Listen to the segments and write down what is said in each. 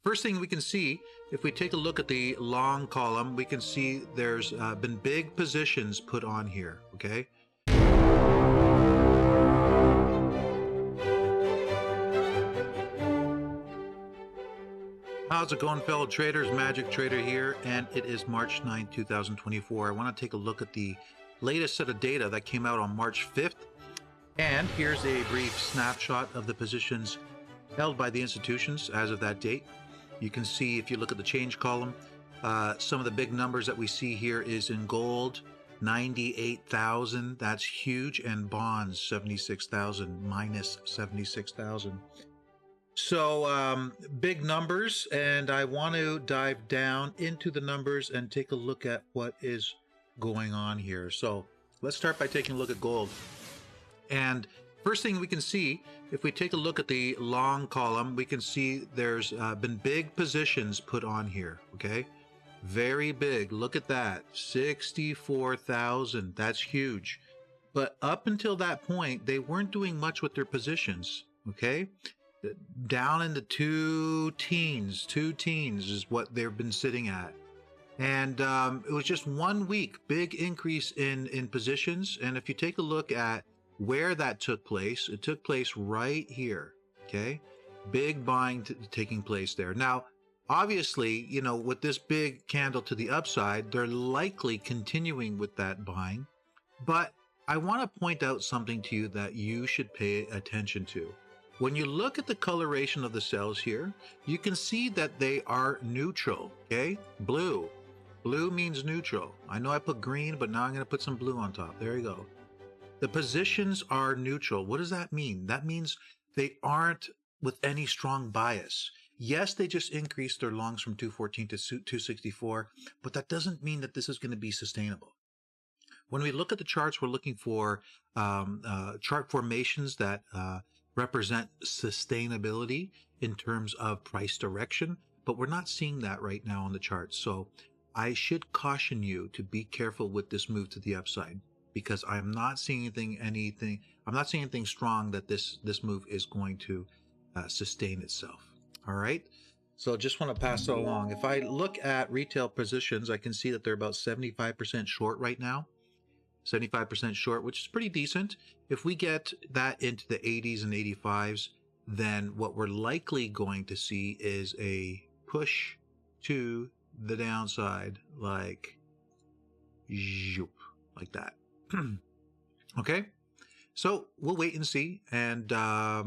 First thing we can see, if we take a look at the long column, we can see there's been big positions put on here, okay? How's it going, fellow traders? Magic Trader here, and it is March 9, 2024. I want to take a look at the latest set of data that came out on March 5th. And here's a brief snapshot of the positions held by the institutions as of that date. You can see, if you look at the change column, some of the big numbers that we see here is in gold, 98,000. That's huge. And bonds, 76,000, minus 76,000. So big numbers, and I want to dive down into the numbers and take a look at what is going on here. So let's start by taking a look at gold. And first thing we can see, if we take a look at the long column, we can see there's been big positions put on here, okay? Very big. Look at that, 64,000. That's huge. But up until that point, they weren't doing much with their positions, okay? Down in the two teens is what they've been sitting at. And it was just 1 week, big increase in positions. And if you take a look at where that took place, it took place right here, okay? Big buying taking place there. Now, obviously, you know, with this big candle to the upside, they're likely continuing with that buying. But I want to point out something to you that you should pay attention to. When you look at the coloration of the cells here, you can see that they are neutral, okay? Blue. Blue means neutral. I know I put green, but now I'm going to put some blue on top. There you go. The positions are neutral. What does that mean? That means they aren't with any strong bias. Yes, they just increased their longs from 214 to 264, but that doesn't mean that this is going to be sustainable. When we look at the charts, we're looking for chart formations that represent sustainability in terms of price direction, but we're not seeing that right now on the charts. So I should caution you to be careful with this move to the upside, because I'm not seeing anything strong that this move is going to sustain itself. All right. So just want to pass it along. If I look at retail positions, I can see that they're about 75% short right now. 75% short, which is pretty decent. If we get that into the 80s and 85s, then what we're likely going to see is a push to the downside, like that. Okay, so we'll wait and see, and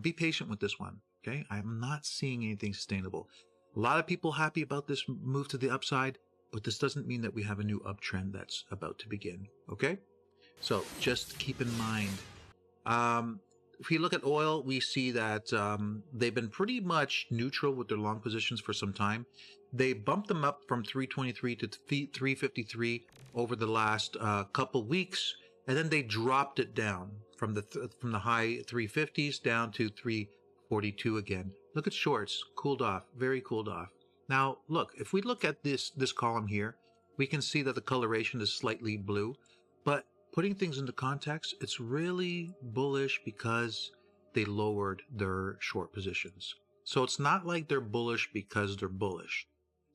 be patient with this one. Okay, I'm not seeing anything sustainable. A lot of people happy about this move to the upside, but this doesn't mean that we have a new uptrend that's about to begin. Okay, so just keep in mind. If we look at oil, we see that they've been pretty much neutral with their long positions for some time. They bumped them up from 323 to 353 over the last couple weeks, and then they dropped it down from the high 350s down to 342 again. Look at shorts, cooled off, very cooled off. Now, look, if we look at this column here, we can see that the coloration is slightly blue, but putting things into context, it's really bullish because they lowered their short positions. So it's not like they're bullish because they're bullish.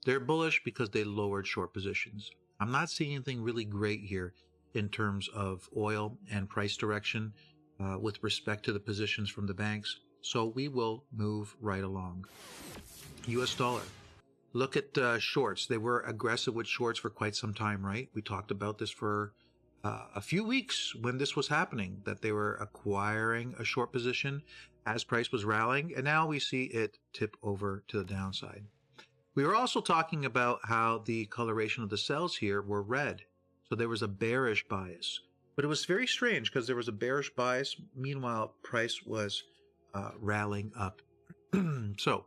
They're bullish because they lowered short positions. I'm not seeing anything really great here in terms of oil and price direction with respect to the positions from the banks. So we will move right along. US dollar. Look at shorts. They were aggressive with shorts for quite some time, right? We talked about this for a few weeks when this was happening, that they were acquiring a short position as price was rallying, and now we see it tip over to the downside. We were also talking about how the coloration of the cells here were red, so there was a bearish bias, but it was very strange because there was a bearish bias. Meanwhile, price was rallying up. So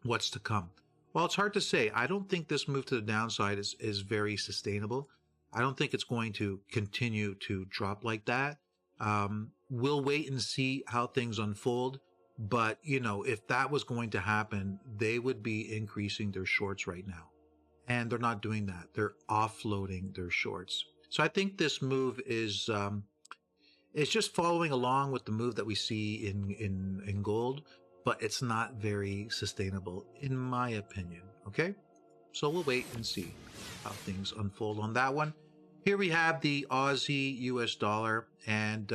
what's to come? Well, it's hard to say. I don't think this move to the downside is very sustainable. I don't think it's going to continue to drop like that. We'll wait and see how things unfold. But, you know, if that was going to happen, they would be increasing their shorts right now. And they're not doing that. They're offloading their shorts. So I think this move is it's just following along with the move that we see in gold. but it's not very sustainable in my opinion. Okay, so we'll wait and see how things unfold on that one. Here we have the Aussie US dollar, and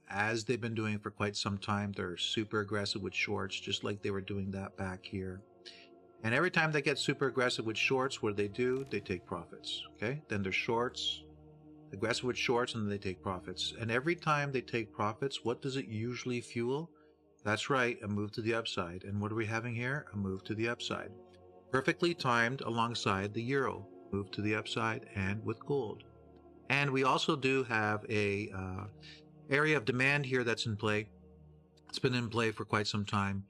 as they've been doing for quite some time, they're super aggressive with shorts, just like they were doing that back here. And every time they get super aggressive with shorts, what do? They take profits. Okay, then they're shorts, aggressive with shorts, and then they take profits. And every time they take profits, what does it usually fuel? That's right, a move to the upside. And what are we having here? A move to the upside. Perfectly timed alongside the euro, move to the upside, and with gold. And we also do have a area of demand here that's in play. It's been in play for quite some time.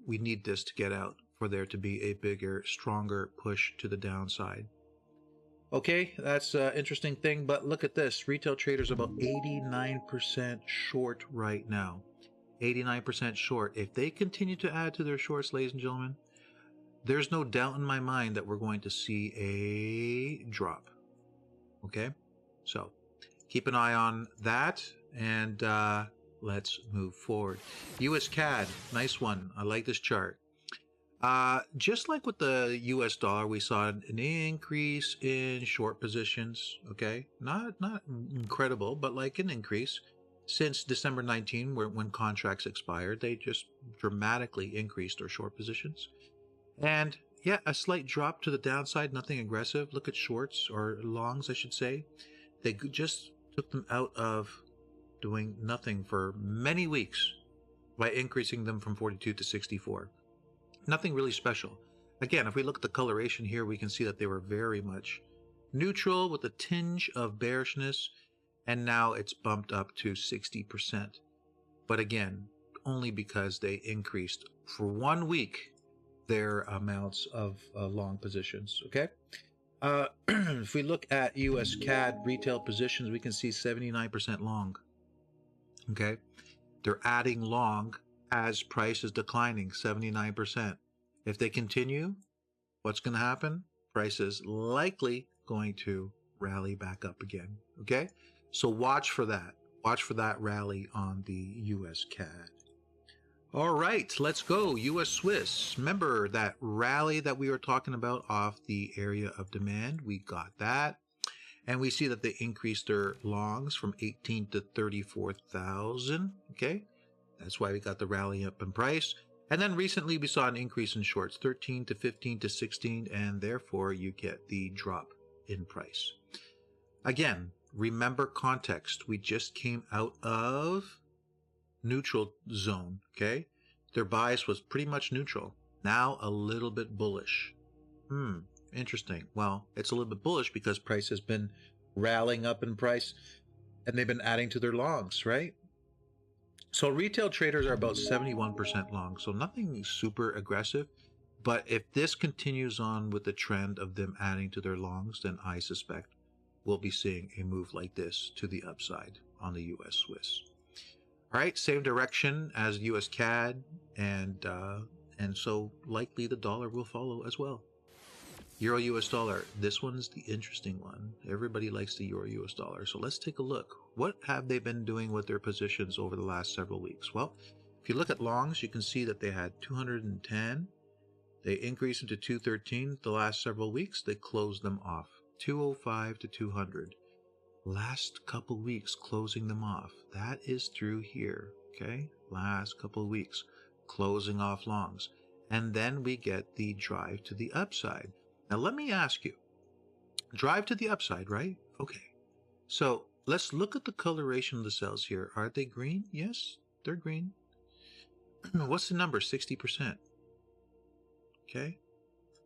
We need this to get out for there to be a bigger, stronger push to the downside. Okay, that's an interesting thing, but look at this. Retail traders are about 89% short right now. 89% short. If they continue to add to their shorts, ladies and gentlemen, there's no doubt in my mind that we're going to see a drop. Okay, so keep an eye on that, and let's move forward. USCAD, nice one. I like this chart. Just like with the US dollar, we saw an increase in short positions. Okay, not incredible, but like an increase since December 19, when contracts expired. They just dramatically increased their short positions. And yeah, a slight drop to the downside, nothing aggressive. Look at shorts, or longs, I should say. They just took them out of doing nothing for many weeks by increasing them from 42 to 64. Nothing really special. Again, if we look at the coloration here, we can see that they were very much neutral with a tinge of bearishness, and now it's bumped up to 60%. But again, only because they increased for 1 week their amounts of long positions. Okay, if we look at US CAD retail positions, we can see 79% long. Okay, they're adding long as price is declining, 79%. If they continue, what's going to happen? Price is likely going to rally back up again. Okay, so watch for that. Watch for that rally on the US CAD. All right, let's go. US Swiss. Remember that rally that we were talking about off the area of demand? We got that. And we see that they increased their longs from 18 to 34,000. Okay, that's why we got the rally up in price. And then recently we saw an increase in shorts, 13 to 15 to 16, and therefore you get the drop in price. Again, remember context. We just came out of neutral zone. Okay, their bias was pretty much neutral, now a little bit bullish. Interesting. Well, it's a little bit bullish because price has been rallying up in price, and they've been adding to their longs, right? So retail traders are about 71% long, so nothing super aggressive. But if this continues on with the trend of them adding to their longs, then I suspect we'll be seeing a move like this to the upside on the US Swiss. All right, same direction as US CAD, and so likely the dollar will follow as well. Euro US dollar, this one's the interesting one. Everybody likes the Euro US dollar, so let's take a look. What have they been doing with their positions over the last several weeks? Well, if you look at longs, you can see that they had 210. They increased into 213 the last several weeks. They closed them off, 205 to 200. Last couple weeks closing them off. That is through here, okay? Last couple weeks closing off longs. And then we get the drive to the upside. Now let me ask you, drive to the upside, right? Okay. So let's look at the coloration of the cells here. Are they green? Yes, they're green. What's the number? 60%. Okay.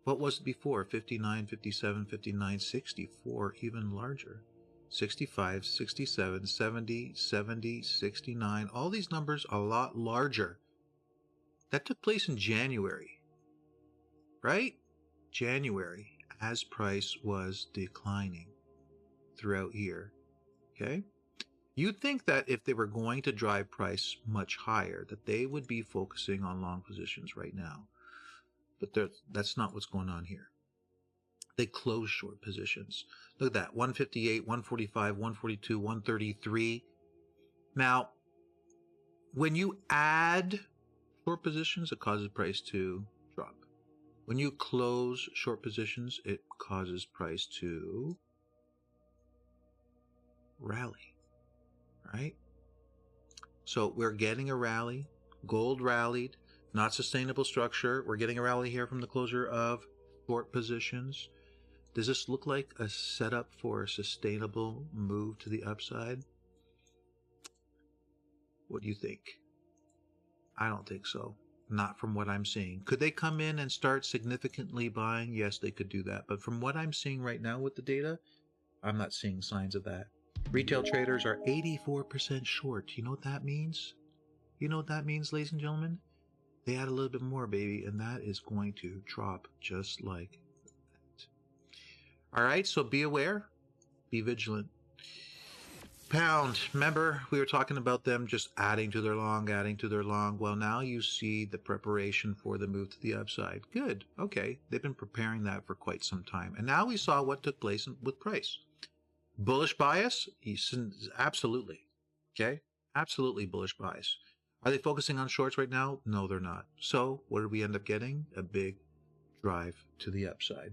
What was it before? 59, 57, 59, 64, even larger. 65, 67, 70, 70, 69. All these numbers are a lot larger. That took place in January, right? January, as price was declining throughout year. Okay? You'd think that if they were going to drive price much higher, that they would be focusing on long positions right now. But that's not what's going on here. They close short positions. Look at that, 158, 145, 142, 133. Now, when you add short positions, it causes price to drop. When you close short positions, it causes price to rally, right? So we're getting a rally. Gold rallied, not sustainable structure. We're getting a rally here from the closure of short positions. Does this look like a setup for a sustainable move to the upside? What do you think? I don't think so. Not from what I'm seeing. Could they come in and start significantly buying? Yes, they could do that. But from what I'm seeing right now with the data, I'm not seeing signs of that. Retail traders are 84% short. You know what that means? You know what that means, ladies and gentlemen? They add a little bit more, baby, and that is going to drop just like that. All right, so be aware. Be vigilant. Pound, remember we were talking about them just adding to their long. Well, now you see the preparation for the move to the upside. Good. Okay. They've been preparing that for quite some time. And now we saw what took place with price. Bullish bias? Absolutely. Okay? Absolutely bullish bias. Are they focusing on shorts right now? No, they're not. So what did we end up getting? A big drive to the upside.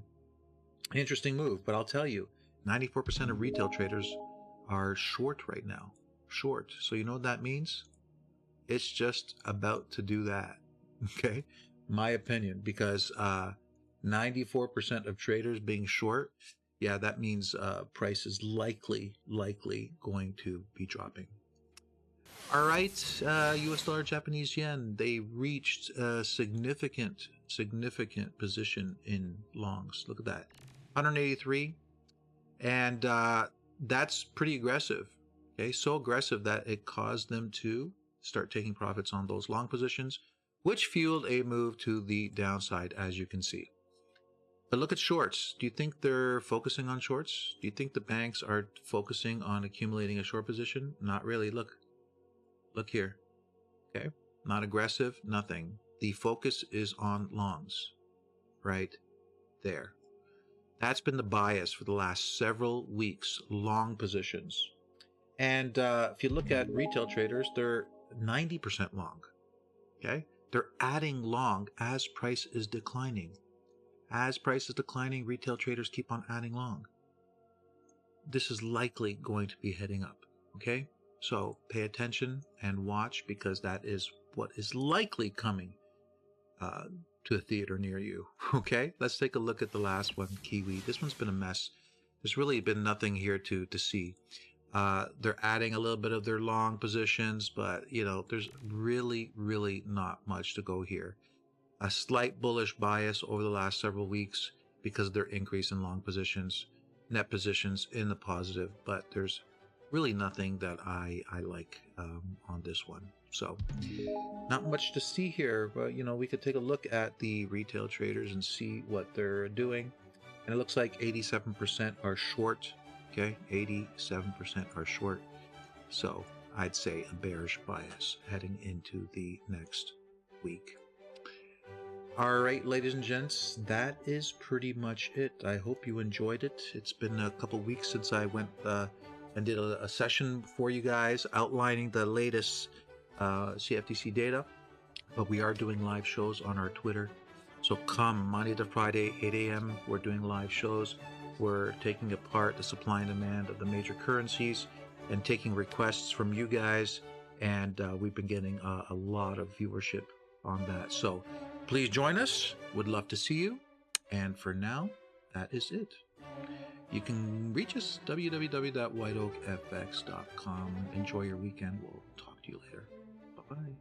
Interesting move, but I'll tell you, 94% of retail traders are short right now. Short. So you know what that means? It's just about to do that. Okay? My opinion, because 94% of traders being short, yeah, that means price is likely going to be dropping. All right, US dollar, Japanese yen, they reached a significant position in longs. Look at that. 183. And that's pretty aggressive. Okay, so aggressive that it caused them to start taking profits on those long positions, which fueled a move to the downside, as you can see. But look at shorts. Do you think they're focusing on shorts? Do you think the banks are focusing on accumulating a short position? Not really. Look here. Okay, not aggressive, nothing. The focus is on longs, right there. That's been the bias for the last several weeks, long positions. And if you look at retail traders, they're 90% long. Okay? They're adding long as price is declining. As price is declining, retail traders keep on adding long. This is likely going to be heading up. Okay? So pay attention and watch, because that is what is likely coming to a theater near you. Okay, let's take a look at the last one, Kiwi. This one's been a mess. There's really been nothing here to see. They're adding a little bit of their long positions, but you know, there's really not much to go here. A slight bullish bias over the last several weeks because of their increase in long positions, net positions in the positive, but there's really nothing that I like on this one. So not much to see here, but you know, we could take a look at the retail traders and see what they're doing. And it looks like 87% are short. Okay, 87% are short. So I'd say a bearish bias heading into the next week. All right, ladies and gents, that is pretty much it. I hope you enjoyed it. It's been a couple weeks since I went and did a session for you guys outlining the latest CFTC data, but we are doing live shows on our Twitter. So come Monday to Friday, 8 a.m. We're doing live shows. We're taking apart the supply and demand of the major currencies and taking requests from you guys. And we've been getting a lot of viewership on that. So please join us. Would love to see you. And for now, that is it. You can reach us, www.whiteoakfx.com. Enjoy your weekend. We'll talk to you later. Bye-bye.